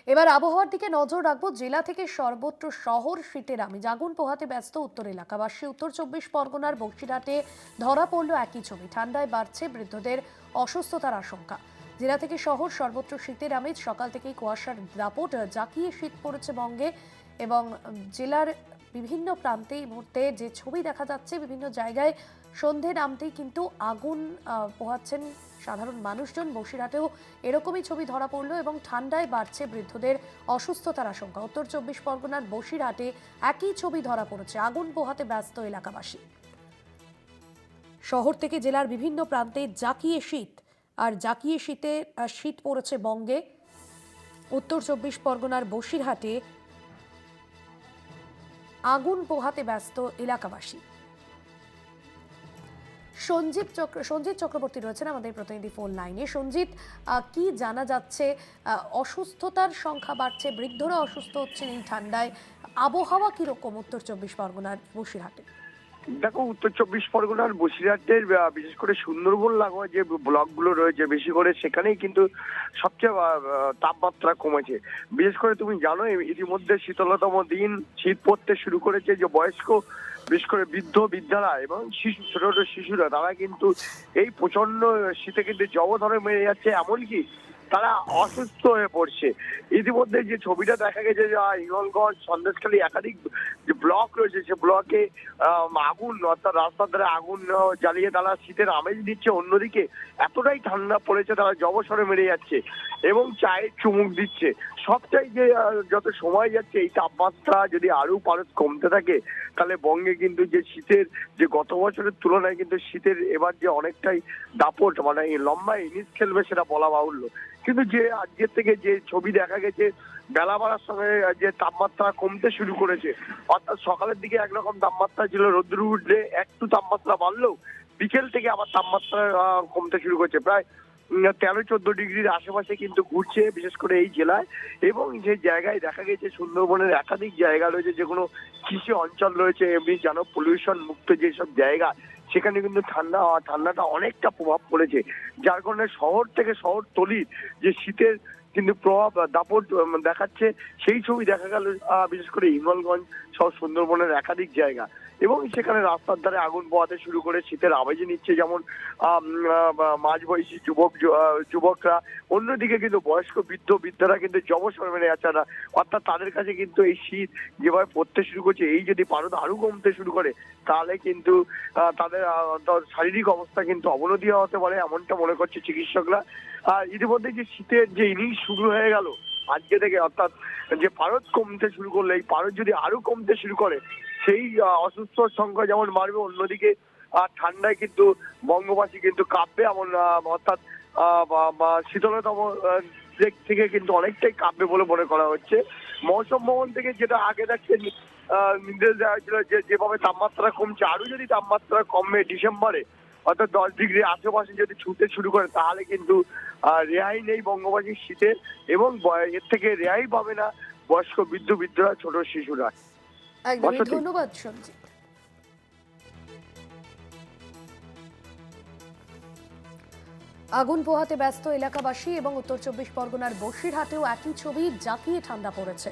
এবার আবহাওয়ার দিকে নজর রাখবো। জেলা থেকে সর্বত্র শহর শীতের আমেজ, আগুন পোহাতে ব্যস্ত উত্তর এলাকাবাসী। উত্তর 24 পরগনার বক্সিরহাটে ধরা পড়ল একই ছবি। ঠান্ডায় বাড়ছে বৃদ্ধদের অসুস্থতার আশঙ্কা। জেলা থেকে শহর সর্বত্র শীতের আমেজ। সকাল থেকেই কুয়াশার দাপট জাঁকিয়ে শীত পড়েছে বঙ্গে এবং জেলার বিভিন্ন প্রান্তে এই মুহূর্তে যে ছবি দেখা যাচ্ছে, বিভিন্ন জায়গায় সন্ধে নামতেই কিন্তু আগুন পোহাচ্ছেন সাধারণ মানুষজন। বসিরহাটেও এরকমই ছবি ধরা পড়লো এবং ঠান্ডায় বাড়ছে বৃদ্ধদের অসুস্থতার আশঙ্কা। উত্তর 24 পরগনার বসিরহাটে একই ছবি ধরা পড়েছে, আগুন পোহাতে ব্যস্ত এলাকাবাসী। শহর থেকে জেলার বিভিন্ন প্রান্তে জাঁকিয়ে শীত, আর জাঁকিয়ে শীত পড়েছে বঙ্গে। উত্তর 24 পরগনার বসিরহাটে আগুন পোহাতে ব্যস্ত এলাকাবাসী। সঞ্জিত চক্রবর্তী রয়েছেন আমাদের প্রতিনিধি ফোন লাইনে। সঞ্জিত, কি জানা যাচ্ছে? অসুস্থতার সংখ্যা বাড়ছে, বৃদ্ধরা অসুস্থ হচ্ছেন এই ঠান্ডায়। আবহাওয়া কিরকম উত্তর 24 পরগনার বসিরহাটে? দেখো, উত্তর 24 পরগনার বসিরহাটের বিশেষ করে সুন্দরবন লাগোয়া যে ব্লকগুলো রয়েছে, বেশি করে সেখানেই কিন্তু সবচেয়ে তাপমাত্রা কমেছে। বিশেষ করে তুমি জানো, ইতিমধ্যে শীতলতম দিন, শীত পড়তে শুরু করেছে। যে বয়স্ক, বিশেষ করে বৃদ্ধারা এবং শিশু, ছোট ছোট শিশুরা, তারা কিন্তু এই প্রচন্ড শীতে কিন্তু জবধরে মেরে যাচ্ছে, এমনকি তারা অসুস্থ হয়ে পড়ছে। ইতিমধ্যে যে ছবিটা দেখা গেছে, যে হিঙ্গলগঞ্জ, সন্দেশখালী একাধিক যে ব্লক রয়েছে, সে ব্লকে আগুন, অর্থাৎ রাস্তার ধারে আগুন জ্বালিয়ে তারা শীতের আমেজ দিচ্ছে। অন্যদিকে এতটাই ঠান্ডা পড়েছে, তারা জবসরে মেরে যাচ্ছে এবং চায়ের চুমুক দিচ্ছে। সবটাই যে যত সময় যাচ্ছে, এই তাপমাত্রা যদি আরো কমতে থাকে, তাহলে বঙ্গে কিন্তু যে শীতের, যে গত বছরের তুলনায় কিন্তু শীতের এবার যে অনেকটাই দাপট, মানে লম্বা ইনিংস খেলবে সেটা বলা বাহুল্য। কিন্তু যে আজকের থেকে যে ছবি দেখা গেছে, বেলা বাড়ার সঙ্গে যে তাপমাত্রা কমতে শুরু করেছে, অর্থাৎ সকালের দিকে একরকম তাপমাত্রা ছিল, রোদ্দুর উঠলে একটু তাপমাত্রা বাড়লেও বিকেল থেকে আবার তাপমাত্রা কমতে শুরু করেছে। প্রায় 13-14 ডিগ্রির আশেপাশে কিন্তু ঘুরছে, বিশেষ করে এই জেলায়। এবং যে জায়গায় দেখা গেছে, সুন্দরবনের একাধিক জায়গা রয়েছে, যেগুলো কৃষি অঞ্চল রয়েছে, এমনি জানো পলিউশন মুক্ত যেসব জায়গা, সেখানে কিন্তু ঠান্ডাটা অনেকটা প্রভাব পড়েছে। যার কারণে শহর থেকে শহরতলির যে শীতের কিন্তু প্রভাব দাপট দেখাচ্ছে, সেই ছবি দেখা গেল বিশেষ করে হিঙ্গলগঞ্জ সহ সুন্দরবনের একাধিক জায়গা। এবং সেখানে রাস্তার ধারে আগুন পোহাতে শুরু করে শীতের আমেজ নিচ্ছে, যেমন মাঝবয়সী যুবকরা। অন্যদিকে কিন্তু বয়স্ক বৃদ্ধরা কিন্তু জবসরে মেনে যাচ্ছে না। অর্থাৎ তাদের কাছে কিন্তু এই শীত যেভাবে পড়তে শুরু করছে, এই যদি পারদ আরো কমতে শুরু করে, তাহলে কিন্তু তাদের শারীরিক অবস্থা কিন্তু অবনতি হতে পারে, এমনটা মনে করছে চিকিৎসকরা। আর ইতিমধ্যে যে শীতের যে ইনিংস শুরু হয়ে গেল আজকে থেকে, অর্থাৎ যে পারদ কমতে শুরু করলে, এই পারদ যদি আরো কমতে শুরু করে, সেই অসুস্থর সংখ্যা যেমন বাড়বে, অন্যদিকে ঠান্ডায় কিন্তু বঙ্গবাসী কিন্তু কাঁপবে, এমন অর্থাৎ শীতলতম দিক থেকে কিন্তু অনেকটাই কাঁপবে বলে মনে করা হচ্ছে। মৌসুম ভবন থেকে যেটা আগে দেখছে নির্দেশ দেওয়া হয়েছিল, যে যেভাবে তাপমাত্রা কমছে, আরো যদি তাপমাত্রা কমবে ডিসেম্বরে, অর্থাৎ 10 ডিগ্রি আশেপাশে যদি ছুটতে শুরু করে, তাহলে কিন্তু রেহাই নেই বঙ্গবাসীর শীতে। এবং এর থেকে রেহাই পাবে না বয়স্ক বৃদ্ধরা, ছোট শিশুরা। একদমই, ধন্যবাদ সঞ্জিত। আগুন পোহাতে ব্যস্ত এলাকাবাসী এবং উত্তর 24 পরগনার বসিরহাটেও একই ছবি, জাঁকিয়ে ঠান্ডা পড়েছে।